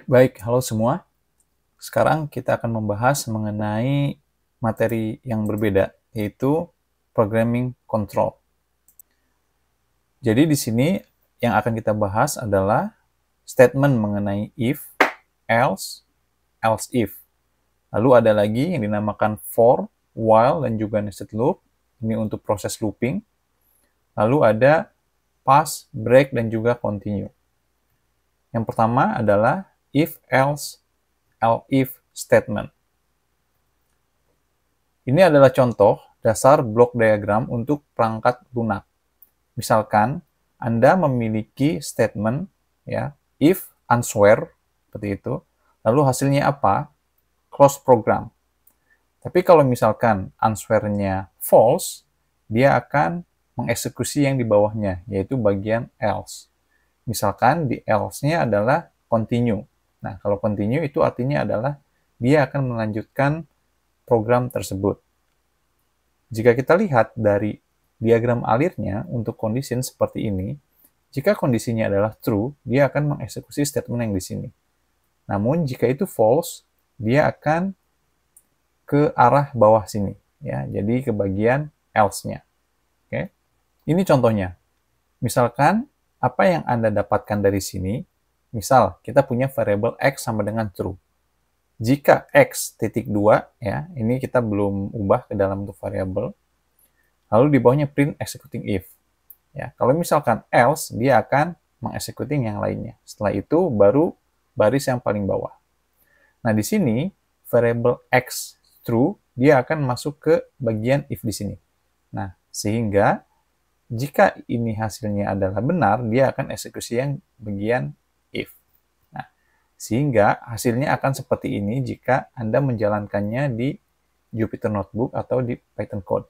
Baik, halo semua. Sekarang kita akan membahas mengenai materi yang berbeda, yaitu programming control. Jadi di sini yang akan kita bahas adalah statement mengenai if, else, else if. Lalu ada lagi yang dinamakan for, while, dan juga nested loop. Ini untuk proses looping. Lalu ada pass, break, dan juga continue. Yang pertama adalah if, else, if statement. Ini adalah contoh dasar blok diagram untuk perangkat lunak. Misalkan Anda memiliki statement ya, if answer seperti itu, lalu hasilnya apa? Close program. Tapi kalau misalkan answer-nya false, dia akan mengeksekusi yang di bawahnya, yaitu bagian else. Misalkan di else-nya adalah continue. Nah, kalau continue itu artinya adalah dia akan melanjutkan program tersebut. Jika kita lihat dari diagram alirnya untuk condition seperti ini, jika kondisinya adalah true, dia akan mengeksekusi statement yang di sini. Namun jika itu false, dia akan ke arah bawah sini, ya. Jadi ke bagian else-nya. Oke. Ini contohnya. Misalkan apa yang Anda dapatkan dari sini, misal kita punya variabel x sama dengan true. Jika x titik 2, ya, ini kita belum ubah ke dalam bentuk variabel, lalu di bawahnya print executing if. Ya, kalau misalkan else, dia akan mengeksekuting yang lainnya. Setelah itu baru baris yang paling bawah. Nah, di sini variable x true, dia akan masuk ke bagian if di sini. Nah, sehingga jika ini hasilnya adalah benar, dia akan eksekusi yang bagian if. Nah, sehingga hasilnya akan seperti ini jika Anda menjalankannya di Jupyter Notebook atau di Python Code.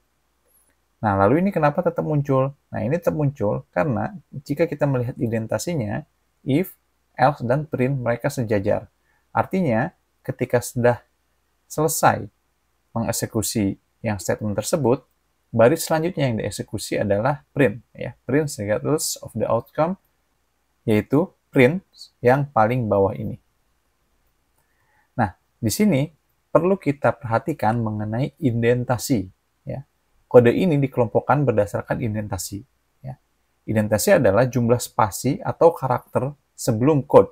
Nah, lalu ini kenapa tetap muncul? Nah, ini tetap muncul karena jika kita melihat identasinya, if, else, dan print mereka sejajar. Artinya, ketika sudah selesai mengeksekusi yang statement tersebut, baris selanjutnya yang dieksekusi adalah print. Ya, print regardless of the outcome, yaitu print yang paling bawah ini. Nah, di sini perlu kita perhatikan mengenai indentasi. Ya. Kode ini dikelompokkan berdasarkan indentasi. Ya. Indentasi adalah jumlah spasi atau karakter sebelum code.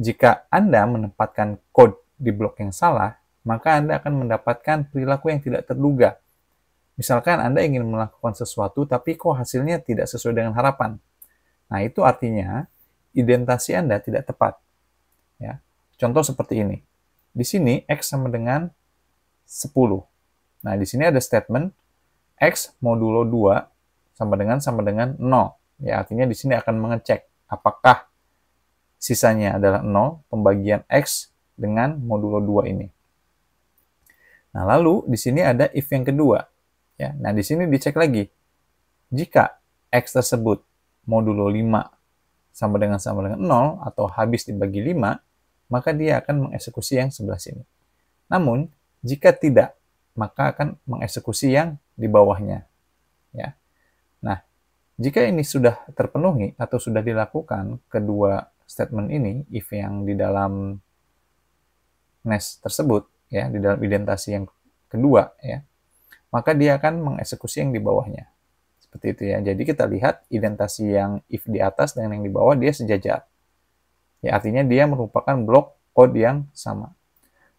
Jika Anda menempatkan code di blok yang salah, maka Anda akan mendapatkan perilaku yang tidak terduga. Misalkan Anda ingin melakukan sesuatu, tapi kok hasilnya tidak sesuai dengan harapan. Nah, itu artinya indentasi Anda tidak tepat. Ya. Contoh seperti ini. Di sini X sama dengan 10. Nah, di sini ada statement X modulo 2 sama dengan 0. Ya, artinya di sini akan mengecek apakah sisanya adalah 0, pembagian X dengan modulo 2 ini. Nah, lalu di sini ada if yang kedua. Ya, nah, di sini dicek lagi. Jika X tersebut modulo 5 sama dengan 0 atau habis dibagi 5, maka dia akan mengeksekusi yang sebelah sini. Namun, jika tidak, maka akan mengeksekusi yang di bawahnya. Ya. Nah, jika ini sudah terpenuhi atau sudah dilakukan kedua statement ini, if yang di dalam nest tersebut, ya, di dalam identasi yang kedua, ya, maka dia akan mengeksekusi yang di bawahnya. Seperti itu ya. Jadi kita lihat identasi yang if di atas dengan yang di bawah dia sejajar. Ya, artinya dia merupakan blok kode yang sama.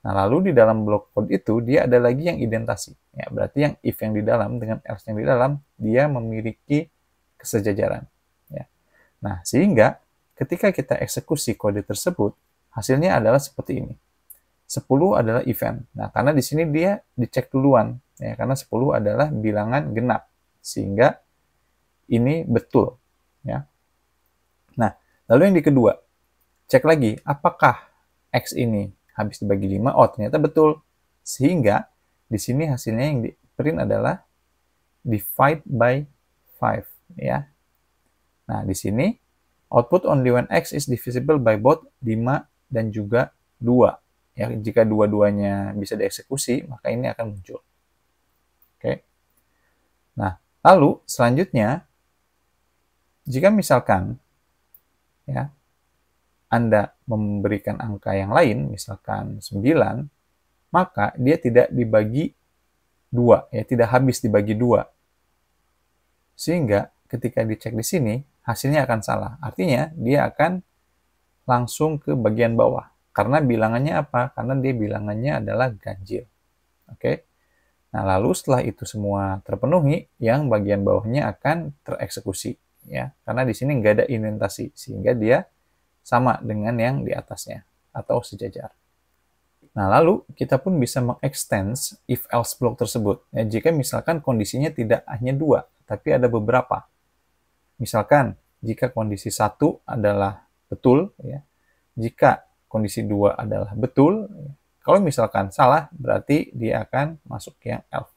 Nah, lalu di dalam blok code itu dia ada lagi yang identasi. Ya, berarti yang if yang di dalam dengan else yang di dalam dia memiliki kesejajaran. Ya. Nah, sehingga ketika kita eksekusi kode tersebut, hasilnya adalah seperti ini. 10 adalah event. Nah, karena di sini dia dicek duluan, ya, karena 10 adalah bilangan genap, sehingga ini betul. Ya. Nah, lalu yang di kedua, cek lagi apakah X ini habis dibagi 5, oh ternyata betul. Sehingga di sini hasilnya yang di print adalah divide by 5, ya. Nah, di sini output only when X is divisible by both 5 dan juga 2. Ya, jika dua-duanya bisa dieksekusi, maka ini akan muncul. Oke. Nah, lalu selanjutnya jika misalkan ya Anda memberikan angka yang lain, misalkan 9, maka dia tidak dibagi 2, ya, tidak habis dibagi 2. Sehingga ketika dicek di sini, hasilnya akan salah. Artinya, dia akan langsung ke bagian bawah. Karena bilangannya apa? Karena dia bilangannya adalah ganjil. Oke? Nah, lalu setelah itu semua terpenuhi, yang bagian bawahnya akan tereksekusi. Ya, karena di sini nggak ada indentasi, sehingga dia sama dengan yang di atasnya, atau sejajar. Nah, lalu kita pun bisa mengextend if-else block tersebut. Ya, jika misalkan kondisinya tidak hanya 2, tapi ada beberapa. Misalkan, jika kondisi 1 adalah betul, ya, jika kondisi 2 adalah betul, ya, kalau misalkan salah, berarti dia akan masuk yang else.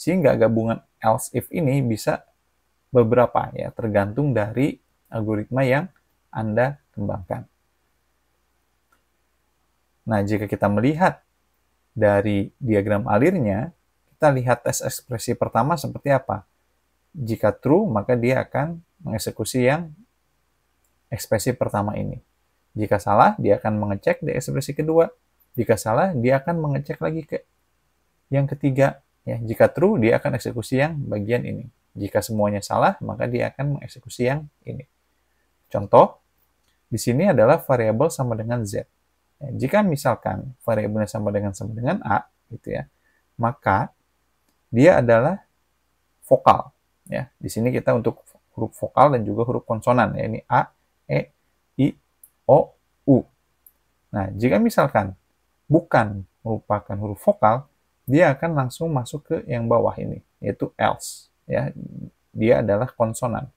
Sehingga gabungan else if ini bisa beberapa, ya, tergantung dari algoritma yang Anda kembangkan. Nah, jika kita melihat dari diagram alirnya, kita lihat tes ekspresi pertama seperti apa. Jika true, maka dia akan mengeksekusi yang ekspresi pertama ini. Jika salah, dia akan mengecek di ekspresi kedua. Jika salah, dia akan mengecek lagi ke yang ketiga. Ya, jika true, dia akan eksekusi yang bagian ini. Jika semuanya salah, maka dia akan mengeksekusi yang ini. Contoh, di sini adalah variabel sama dengan Z. Ya, jika misalkan variabelnya sama dengan A, gitu ya, maka dia adalah vokal. Ya, di sini kita untuk huruf vokal dan juga huruf konsonan. Ya, ini A, E, I, O, U. Nah, jika misalkan bukan merupakan huruf vokal, dia akan langsung masuk ke yang bawah ini, yaitu else. Ya, dia adalah konsonan.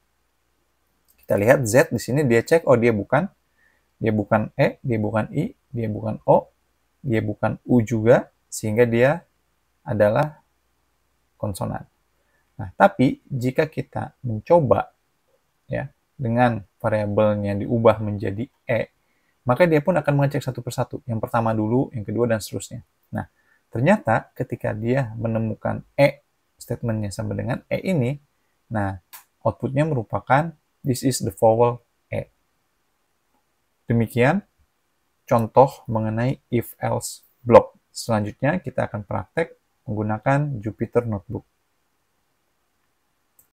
Kita lihat Z di sini dia cek, oh dia bukan E, dia bukan I, dia bukan O, dia bukan U juga, sehingga dia adalah konsonan. Nah, tapi jika kita mencoba, ya, dengan variabelnya diubah menjadi E, maka dia pun akan mengecek satu persatu. Yang pertama dulu, yang kedua, dan seterusnya. Nah, ternyata ketika dia menemukan E, statementnya sama dengan E ini, nah, outputnya merupakan this is the vowel E. Demikian contoh mengenai if-else block. Selanjutnya kita akan praktek menggunakan Jupyter Notebook.